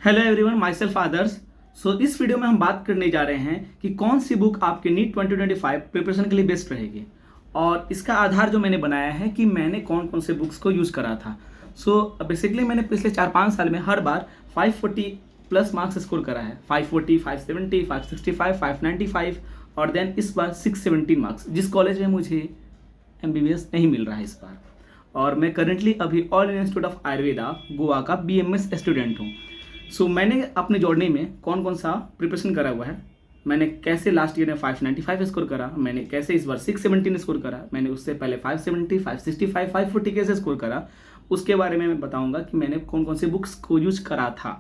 Hello everyone, my self आदर्श। इस video में हम बात करने जा रहे हैं कि कौन सी बुक आपके नीट 2025 प्रिपरेशन के लिए बेस्ट रहेगी। और इसका आधार जो मैंने बनाया है कि मैंने कौन कौन से बुक्स को यूज़ करा था। बेसिकली मैंने पिछले 4-5 साल में हर बार 540 प्लस मार्क्स स्कोर करा है। 540, 570, 565, 595 और देन इस बार 617 मार्क्स, जिस कॉलेज में मुझे MBBS नहीं मिल रहा है इस बार। और मैं करेंटली अभी all Indian institute of Ayurveda Goa का BMS स्टूडेंट हूँ। मैंने अपने जर्नी में कौन कौन सा प्रिपरेशन करा हुआ है, मैंने कैसे लास्ट ईयर में 595 स्कोर करा, मैंने कैसे इस बार 617 स्कोर करा, मैंने उससे पहले 570, 565, 540 कैसे स्कोर करा, उसके बारे में मैं बताऊंगा कि मैंने कौन कौन से बुक्स को यूज करा था।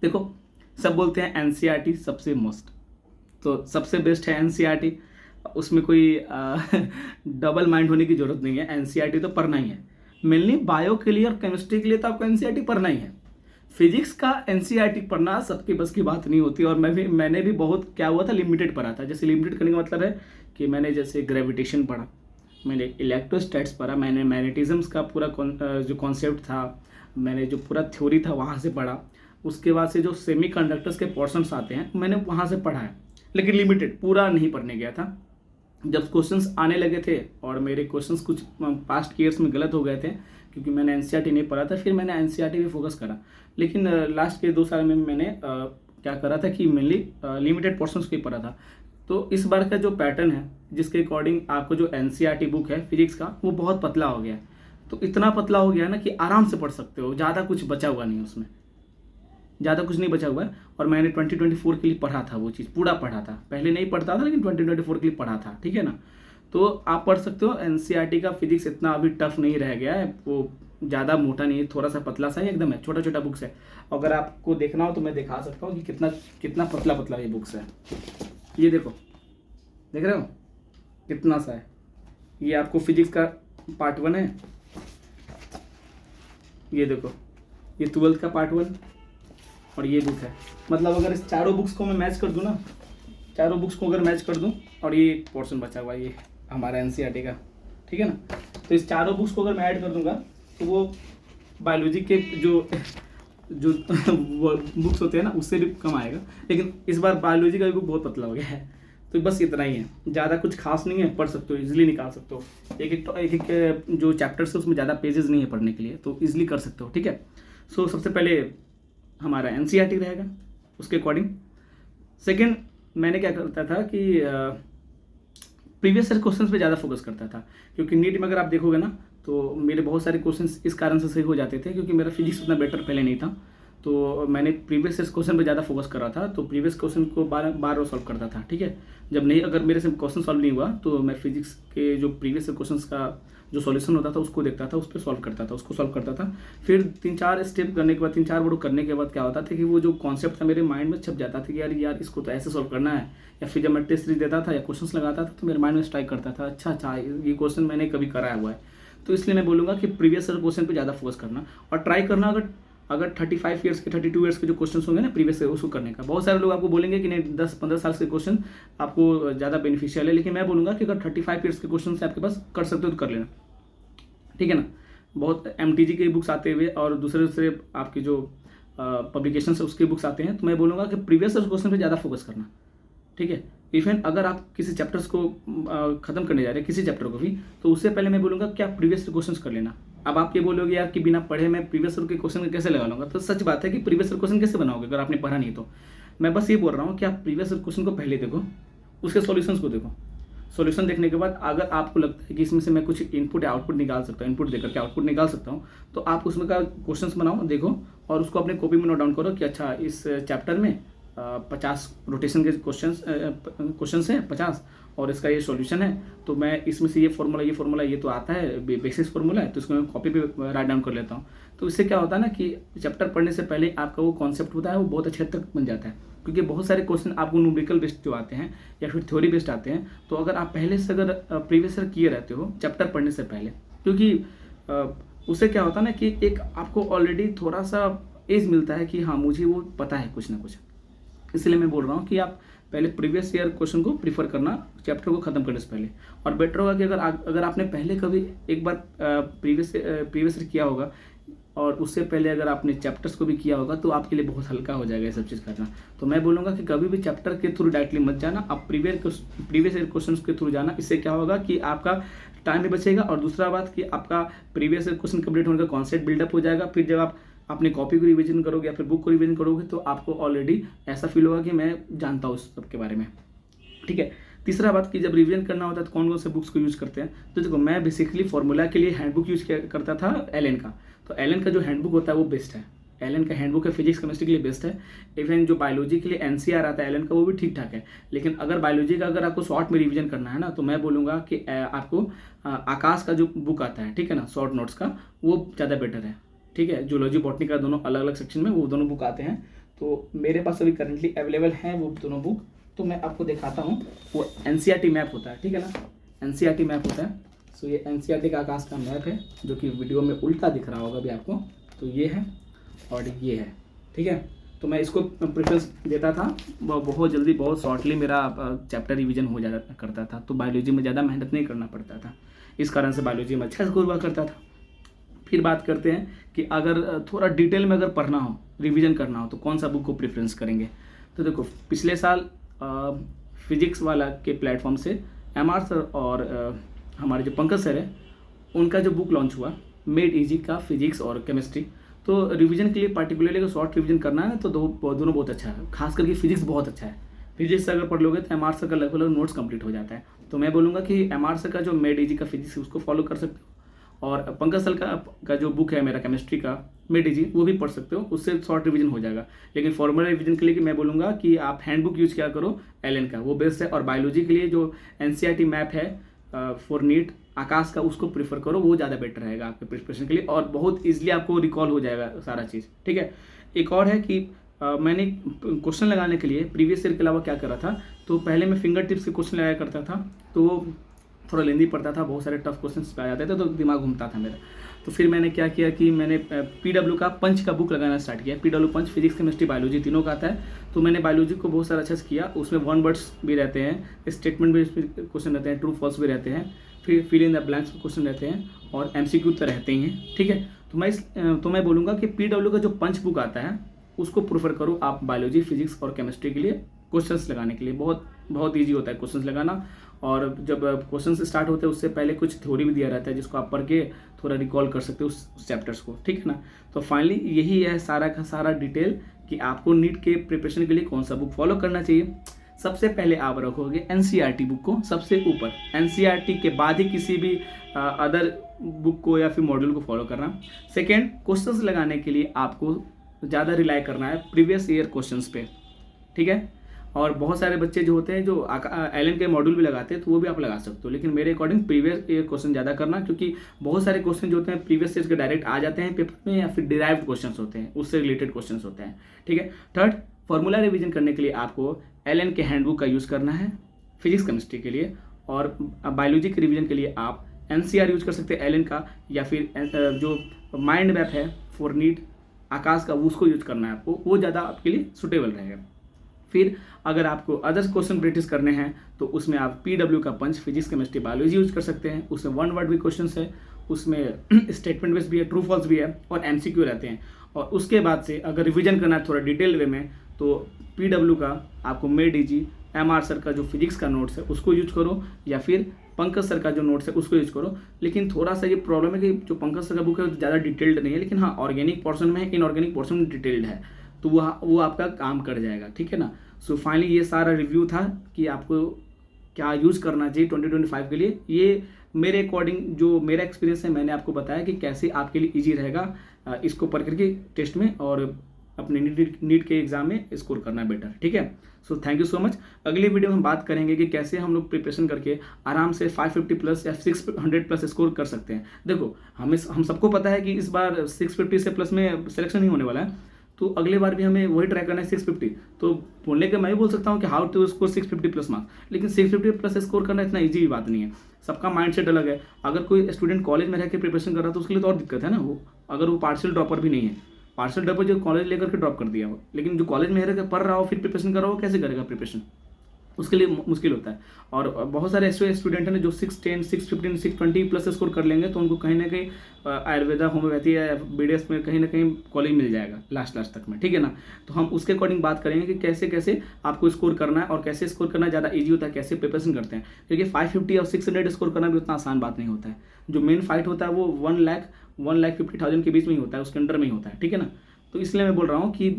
देखो, सब बोलते हैं NCERT सबसे मस्त, तो सबसे बेस्ट है NCERT। उसमें कोई डबल माइंड होने की जरूरत नहीं है। NCERT तो पढ़ना ही है। मेनली बायो के लिए और केमिस्ट्री के लिए तो आपको NCERT पढ़ना ही है। फिजिक्स का NCERT पढ़ना सबके बस की बात नहीं होती। और मैंने भी बहुत क्या हुआ था, लिमिटेड पढ़ा था। जैसे लिमिटेड करने का मतलब है कि मैंने जैसे ग्रेविटेशन पढ़ा, मैंने इलेक्ट्रोस्टैट्स पढ़ा, मैंने मैग्नेटिज्म्स का पूरा जो कॉन्सेप्ट था, मैंने जो पूरा थ्योरी था वहाँ से पढ़ा। उसके बाद से जो सेमीकंडक्टर्स के पोर्शंस आते हैं मैंने वहाँ से पढ़ा है, लेकिन लिमिटेड, पूरा नहीं पढ़ने गया था। जब क्वेश्चंस आने लगे थे और मेरे क्वेश्चंस कुछ पास्ट ईयर्स में गलत हो गए थे क्योंकि मैंने NCERT नहीं पढ़ा था, फिर मैंने NCERT पे फोकस करा। लेकिन लास्ट के 2 साल में मैंने क्या करा था कि मेनली लिमिटेड पोर्शंस को ही पढ़ा था। तो इस बार का जो पैटर्न है, जिसके अकॉर्डिंग आपको जो NCERT बुक है फिजिक्स का, वो बहुत पतला हो गया है। तो इतना पतला हो गया ना कि आराम से पढ़ सकते हो, ज़्यादा कुछ बचा हुआ नहीं, उसमें ज़्यादा कुछ नहीं बचा हुआ है। और मैंने 2024 के लिए पढ़ा था, वो चीज़ पूरा पढ़ा था। पहले नहीं पढ़ता था, लेकिन 2024 के लिए पढ़ा था, ठीक है ना। तो आप पढ़ सकते हो। NCERT का फिजिक्स इतना अभी टफ नहीं रह गया है, वो ज़्यादा मोटा नहीं है, थोड़ा सा पतला सा ही एकदम है, छोटा छोटा बुक्स है। अगर आपको देखना हो तो मैं दिखा सकता हूँ कि कितना कितना पतला पतला ये बुक्स है। ये देखो, देख रहे हो कितना सा है। ये आपको फिजिक्स का पार्ट 1 है। ये देखो, ये 12th का पार्ट 1 और ये बुक है। मतलब अगर इस चारों बुक्स को मैं मैच कर दूँ ना, चारों बुक्स को अगर मैच कर दूँ, और ये पोर्शन बचा हुआ है ये हमारा NCERT का, ठीक है ना। तो इस चारों बुक्स को अगर मैं ऐड कर दूंगा तो वो बायोलॉजी के जो बुक्स होते हैं ना, उससे भी कम आएगा। लेकिन इस बार बायोलॉजी का भी बुक बहुत पतला हो गया है। तो बस इतना ही है, ज़्यादा कुछ खास नहीं है, पढ़ सकते हो, इजीली निकाल सकते हो। एक जो चैप्टर्स है उसमें ज़्यादा पेजेस नहीं है पढ़ने के लिए, तो इजीली कर सकते हो, ठीक है। सबसे पहले हमारा NCERT रहेगा उसके अकॉर्डिंग। सेकेंड, मैंने क्या करता था कि प्रीवियस ईयर क्वेश्चंस पे ज़्यादा फोकस करता था, क्योंकि नीट में अगर आप देखोगे ना तो मेरे बहुत सारे क्वेश्चंस इस कारण से सही हो जाते थे क्योंकि मेरा फिजिक्स उतना बेटर पहले नहीं था। तो मैंने प्रीवियस ईयर क्वेश्चन पे ज़्यादा फोकस कर रहा था, तो प्रीवियस क्वेश्चन को बार बार सॉल्व करता था, ठीक है। जब नहीं, अगर मेरे से क्वेश्चन सॉल्व नहीं हुआ तो मैं फिजिक्स के जो प्रीवियस ईयर क्वेश्चन का जो सॉल्यूशन होता था उसको देखता था, उस पर सॉल्व करता था, उसको सॉल्व करता था। फिर 3-4 स्टेप करने के बाद, 3-4 वर्ड करने के बाद क्या होता था कि वो जो कॉन्सेप्ट था मेरे माइंड में छप जाता था कि यार इसको तो ऐसे सॉल्व करना है। या फिर जब मैं टेस्ट सीरीज देता था या क्वेश्चंस लगाता था तो मेरे माइंड में स्ट्राइक करता था, अच्छा ये क्वेश्चन मैंने कभी कराया हुआ है। तो इसलिए मैं बोलूँगा कि प्रीवियस ईयर क्वेश्चन पे ज़्यादा फोकस करना और ट्राई करना। अगर 35 ईयर्स के, 32 ईयर्स के जो क्वेश्चन होंगे ना प्रीवियस ईयर, उसको करने का। बहुत सारे लोग आपको बोलेंगे कि नहीं 10-15 साल के क्वेश्चन आपको ज़्यादा बेनिफिशियल है, लेकिन मैं बोलूँगा कि अगर 35 ईयर्स के क्वेश्चन से आपके पास कर सकते हो तो कर लेना, ठीक है ना। बहुत MTG के बुक्स आते हुए और दूसरे आपके जो पब्लिकेशन है उसके बुक्स आते हैं, तो मैं बोलूँगा कि प्रीवियस ईयर क्वेश्चन पे ज़्यादा फोकस करना, ठीक है। इवन अगर आप किसी चैप्टर्स को ख़त्म करने जा रहे हैं, किसी चैप्टर को भी, तो उससे पहले मैं बोलूँगा कि आप प्रीवियस ईयर क्वेश्चन कर लेना। अब आप ये बोलोगे यार कि बिना पढ़े मैं प्रीवियस ईयर के क्वेश्चन कैसे लगा लूँगा, तो सच बात है कि प्रीवियस ईयर क्वेश्चन कैसे बनाओगे अगर आपने पढ़ा नहीं तो। मैं बस ये बोल रहा हूँ कि आप प्रीवियस ईयर क्वेश्चन को पहले देखो, उसके सॉल्यूशंस को देखो। सॉल्यूशन देखने के बाद अगर आपको लगता है कि इसमें से मैं कुछ इनपुट या आउटपुट निकाल सकता हूँ, इनपुट देकर के आउटपुट निकाल सकता हूँ, तो आप उसमें का क्वेश्चंस बनाओ, देखो और उसको अपने कॉपी में नोट डाउन करो कि अच्छा इस चैप्टर में 50 रोटेशन के क्वेश्चंस हैं 50, और इसका ये सॉल्यूशन है। तो मैं इसमें से ये फॉर्मूला ये तो आता है, बेसिस फॉर्मूला है, तो इसको मैं कॉपी पे राइट डाउन कर लेता हूँ। तो इससे क्या होता है ना कि चैप्टर पढ़ने से पहले आपका वो कॉन्सेप्ट होता है वो बहुत अच्छे तक बन जाता है, क्योंकि बहुत सारे क्वेश्चन आपको न्यूमेरिकल बेस्ड जो आते हैं या फिर थ्योरी बेस्ड आते हैं। तो अगर आप पहले से अगर प्रीवियस ईयर किए रहते हो चैप्टर पढ़ने से पहले, क्योंकि उससे क्या होता है ना कि एक आपको ऑलरेडी थोड़ा सा एज मिलता है कि हाँ मुझे वो पता है कुछ ना कुछ। इसलिए मैं बोल रहा हूँ कि आप पहले प्रीवियस ईयर क्वेश्चन को प्रीफर करना चैप्टर को खत्म करने से पहले। और बेटर होगा कि अगर आपने पहले कभी एक बार प्रीवियस ईयर किया होगा और उससे पहले अगर आपने चैप्टर्स को भी किया होगा तो आपके लिए बहुत हल्का हो जाएगा ये सब चीज़ करना। तो मैं बोलूँगा कि कभी भी चैप्टर के थ्रू डायरेक्टली मत जाना, आप प्रीवियस ईयर क्वेश्चन के थ्रू जाना। इससे क्या होगा कि आपका टाइम भी बचेगा और दूसरा बात कि आपका प्रीवियस ईयर क्वेश्चन कंप्लीट होने का कॉन्सेप्ट बिल्डअप हो जाएगा। फिर जब आप अपनी कॉपी को रिवीजन करोगे या फिर बुक को रिवीजन करोगे तो आपको ऑलरेडी ऐसा फील होगा कि मैं जानता हूँ उस सब के बारे में, ठीक है। तीसरा बात कि जब रिवीजन करना होता है तो कौन कौन से बुक्स को यूज़ करते हैं, तो देखो मैं बेसिकली फॉर्मूला के लिए हैंडबुक यूज़ करता था एलन का। तो एलन का जो हैंडबुक होता है वो बेस्ट है, एलन का हैंडबुक है फिजिक्स केमिस्ट्री के लिए बेस्ट है। इवन जो बायोलॉजी के लिए एनसीआर आता है एलन का वो भी ठीक ठाक है। लेकिन अगर बायोलॉजी का अगर आपको शॉर्ट में रिवीजन करना है ना तो मैं बोलूँगा कि आपको आकाश का जो बुक आता है, ठीक है ना, शॉर्ट नोट्स का, वो ज़्यादा बेटर है, ठीक है। जूलॉजी बॉटनी का दोनों अलग अलग सेक्शन में वो दोनों बुक आते हैं। तो मेरे पास अभी करंटली अवेलेबल हैं वो दोनों बुक, तो मैं आपको दिखाता हूँ। वो एनसीईआरटी मैप होता है, ठीक है ना, एनसीईआरटी मैप होता है। सो ये एनसीईआरटी का आकाश का मैप है जो कि वीडियो में उल्टा दिख रहा होगा अभी आपको। तो ये है और ये है, ठीक है। तो मैं इसको प्रेफरेंस देता था, बहुत जल्दी बहुत शॉर्टली मेरा चैप्टर रिवीजन हो जाता करता था। तो बायोलॉजी में ज़्यादा मेहनत नहीं करना पड़ता था, इस कारण से बायोलॉजी में अच्छा स्कोर हुआ करता था। फिर बात करते हैं कि अगर थोड़ा डिटेल में अगर पढ़ना हो, रिवीजन करना हो तो कौन सा बुक को प्रेफरेंस करेंगे। तो देखो पिछले साल फिजिक्स वाला के प्लेटफॉर्म से MR सर और हमारे जो पंकज सर है उनका जो बुक लॉन्च हुआ मेड इजी का फिजिक्स और केमिस्ट्री। तो रिवीजन के लिए पार्टिकुलरली अगर शॉर्ट रिवीजन करना है तो दोनों बहुत अच्छा है, खास करके फिजिक्स बहुत अच्छा है। फिजिक्स अगर पढ़ लोगे तो MR सर का लगभग नोट्स कंप्लीट हो जाता है। तो मैं बोलूँगा कि MR सर का जो मेड इजी का फिजिक्स उसको फॉलो कर सकते हो, और पंकज सर का जो बुक है मेरा केमिस्ट्री का मेड इजी वो भी पढ़ सकते हो, उससे शॉर्ट रिवीजन हो जाएगा। लेकिन फॉर्मल रिवीजन के लिए मैं बोलूँगा कि आप हैंडबुक यूज़ किया करो एलन का, वो बेस्ट है। और बायोलॉजी के लिए जो एनसीईआरटी मैप है फॉर नीट आकाश का उसको प्रीफर करो, वो ज़्यादा बेटर रहेगा आपके प्रिपरेशन के लिए और बहुत ईजिली आपको रिकॉल हो जाएगा सारा चीज़, ठीक है। एक और है कि मैंने क्वेश्चन लगाने के लिए प्रीवियस ईयर के अलावा क्या करा था, तो पहले मैं फिंगर टिप्स के क्वेश्चन लगाया करता था, तो थोड़ा लेंदी पड़ता था, बहुत सारे टफ क्वेश्चन आ जाते थे तो दिमाग घूमता था मेरा। तो फिर मैंने क्या किया कि मैंने PW का पंच का बुक लगाना स्टार्ट किया। PW पंच फिजिक्स केमिस्ट्री बायोलॉजी तीनों का आता है। तो मैंने बायोलॉजी को बहुत सारा अच्छे से किया, उसमें वन वर्ड्स भी रहते हैं, स्टेटमेंट भी क्वेश्चन रहते हैं, ट्रू फॉल्स भी रहते हैं, फिर fill in the blanks question रहते हैं और MCQ तो रहते ही हैं, ठीक है। तो मैं बोलूँगा कि PW का जो पंच बुक आता है उसको प्रेफर करो आप बायोलॉजी फिजिक्स और केमिस्ट्री के लिए क्वेश्चंस लगाने के लिए। बहुत ईजी होता है क्वेश्चंस लगाना, और जब क्वेश्चंस स्टार्ट होते हैं उससे पहले कुछ थ्योरी भी दिया रहता है जिसको आप पढ़ के थोड़ा रिकॉल कर सकते हो उस चैप्टर्स को, ठीक है ना। तो फाइनली यही है सारा का सारा डिटेल कि आपको नीट के प्रिपरेशन के लिए कौन सा बुक फॉलो करना चाहिए। सबसे पहले आप रखोगे एनसीईआरटी बुक को सबसे ऊपर, एनसीईआरटी के बाद ही किसी भी अदर बुक को या फिर मॉड्यूल को फॉलो करना। सेकेंड, क्वेश्चंस लगाने के लिए आपको ज़्यादा रिलाई करना है प्रीवियस ईयर क्वेश्चंस पे, ठीक है। और बहुत सारे बच्चे जो होते हैं जो एलन के मॉड्यूल भी लगाते हैं तो वो भी आप लगा सकते हो, लेकिन मेरे अकॉर्डिंग प्रीवियस ईयर क्वेश्चन ज़्यादा करना, क्योंकि बहुत सारे क्वेश्चन जो होते हैं प्रीवियस ईयर के डायरेक्ट आ जाते हैं पेपर में या फिर डिराइव्ड क्वेश्चन होते हैं, उससे रिलेटेड क्वेश्चन होते हैं, ठीक है। थर्ड, फॉर्मूला रिवीजन करने के लिए आपको एलन के हैंडबुक का यूज़ करना है फिजिक्स केमिस्ट्री के लिए, और बायोलॉजी के रिवीजन के लिए आप NCR यूज़ कर सकते हैं एलन का, या फिर जो माइंड मैप है फॉर नीट आकाश का उसको यूज करना है आपको, वो ज़्यादा आपके लिए सुटेबल रहेगा। फिर अगर आपको अदर्स क्वेश्चन प्रैक्टिस करने हैं तो उसमें आप PW का पंच फिजिक्स केमिस्ट्री बायोलॉजी यूज कर सकते हैं, उसमें वन वर्ड भी क्वेश्चन है, उसमें स्टेटमेंट बेस्ड भी है, ट्रू फॉल्स भी है और MCQ रहते हैं। और उसके बाद से अगर रिवीजन करना है थोड़ा डिटेल वे में तो PW का आपको मेड इजी, MR सर का जो फिजिक्स का नोट्स है उसको यूज करो, या फिर पंकज सर का जो नोट्स है उसको यूज करो। लेकिन थोड़ा सा ये प्रॉब्लम है कि जो पंकज सर का बुक है ज़्यादा डिटेल्ड नहीं है, लेकिन हाँ ऑर्गेनिक पोर्शन में है, इनऑर्गेनिक पोर्शन में डिटेल्ड है, तो वो आपका काम कर जाएगा, ठीक है ना। सो फाइनली ये सारा रिव्यू था कि आपको क्या यूज़ करना चाहिए 2025 के लिए। ये मेरे अकॉर्डिंग जो मेरा एक्सपीरियंस है मैंने आपको बताया कि कैसे आपके लिए ईजी रहेगा इसको पढ़ करके टेस्ट में और अपने नीट के एग्जाम में स्कोर करना बेटर, ठीक है। So thank you so much. अगली वीडियो में हम बात करेंगे कि कैसे हम लोग प्रिपरेशन करके आराम से 550 प्लस या 600 प्लस स्कोर कर सकते हैं। देखो हम सबको पता है कि इस बार 650 से प्लस में सिलेक्शन नहीं होने वाला है, तो अगले बार भी हमें वही ट्राई करना है 650। तो बोलने का मैं भी बोल सकता हूँ कि how to score 650 plus marks, लेकिन 650 प्लस स्कोर करना इतना ईजी बात नहीं है, सबका माइंडसेट अलग है। अगर कोई स्टूडेंट कॉलेज में रह के प्रिपरेशन कर रहा है तो उसके लिए तो और दिक्कत है ना, वो अगर वो पार्शियल ड्रॉपर भी नहीं है, पार्शियल ड्रॉपर जो कॉलेज लेकर के ड्रॉप कर दिया हो, लेकिन जो कॉलेज में रह कर पढ़ रहा हो फिर प्रिपरेशन कर रहा हो, कैसे करेगा प्रिपरेशन, उसके लिए मुश्किल होता है। और बहुत सारे ऐसे स्टूडेंट हैं जो 610, 615, 620 प्लस स्कोर कर लेंगे, तो उनको कहीं ना कहीं आयुर्वेदा, होम्योपैथी या BDS में कहीं ना कहीं कॉलेज मिल जाएगा लास्ट तक में, ठीक है ना। तो हम उसके अकॉर्डिंग बात करेंगे कि कैसे कैसे आपको स्कोर करना है और कैसे स्कोर करना ज़्यादा ईजी होता है, कैसे प्रिपरेशन करते हैं, क्योंकि 550 और 600 स्कोर करना भी उतना आसान बात नहीं होता है। जो मेन फाइट होता है वो 1,50,000 के बीच में ही होता है, उसके अंडर में ही होता है, ठीक है ना। तो इसलिए मैं बोल रहा हूँ कि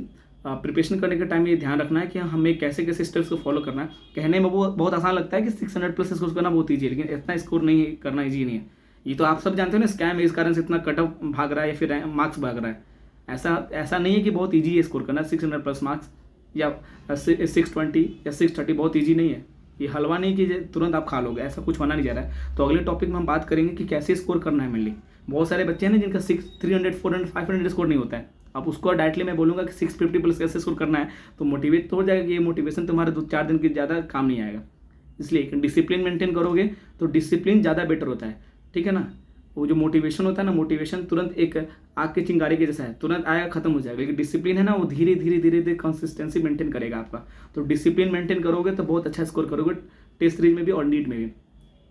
प्रिपरेशन करने के टाइम ये ध्यान रखना है कि हमें कैसे कैसे स्टेप्स को फॉलो करना है। कहने में वो बहुत आसान लगता है कि 600 प्लस स्कोर करना बहुत ईजी है, लेकिन इतना स्कोर नहीं करना ईजी नहीं है। ये तो आप सब जानते हो ना, स्कैम है, इस कारण से इतना कट ऑफ भाग रहा है या फिर मार्क्स भाग रहा है। ऐसा नहीं है कि बहुत ईजी है स्कोर करना 600 प्लस मार्क्स या 620 या 630, बहुत ईजी नहीं है। ये हलवा नहीं कि तुरंत आप खा लोगे, ऐसा कुछ होना नहीं जा रहा है। तो अगले टॉपिक में हम बात करेंगे कि कैसे स्कोर करना है मेनली। बहुत सारे बच्चे हैं ना जिनका 300, 400, 500 स्कोर नहीं होता है। अब उसको डायरेक्टली मैं बोलूँगा कि 650 प्लस कैसे स्कोर करना है, तो मोटिवेट तो हो जाएगा कि ये मोटिवेशन तुम्हारे 2-4 दिन की ज़्यादा काम नहीं आएगा। इसलिए डिसिप्लिन मेंटेन करोगे तो डिसिप्लिन ज़्यादा बेटर होता है, ठीक है ना। वो जो मोटिवेशन होता है ना, मोटिवेशन तुरंत एक आग के चिंगारी के जैसा है, तुरंत आएगा खत्म हो जाएगा। लेकिन डिसिप्लिन है ना, वो धीरे धीरे कंसिस्टेंसी मेंटेन करेगा आपका। तो डिसिप्लिन मेंटेन करोगे तो बहुत अच्छा स्कोर करोगे टेस्ट सीरीज में भी और नीट में भी।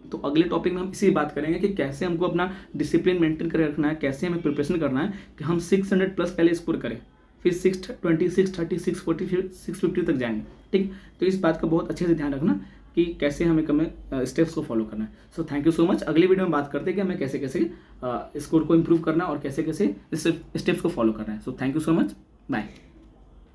तो अगले टॉपिक में हम इसी बात करेंगे कि कैसे हमको अपना डिसिप्लिन मेंटेन कर रखना है, कैसे हमें प्रिपरेशन करना है कि हम 600 प्लस पहले स्कोर करें, फिर 620, 630, 640, फिर 650 तक जाएंगे, ठीक। तो इस बात का बहुत अच्छे से ध्यान रखना कि कैसे हमें स्टेप्स को फॉलो करना है। So thank you so much. अगली वीडियो में बात करते हैं कि हमें कैसे कैसे स्कोर को इम्प्रूव करना है और कैसे कैसे स्टेप्स को फॉलो करना है। So thank you so much, bye.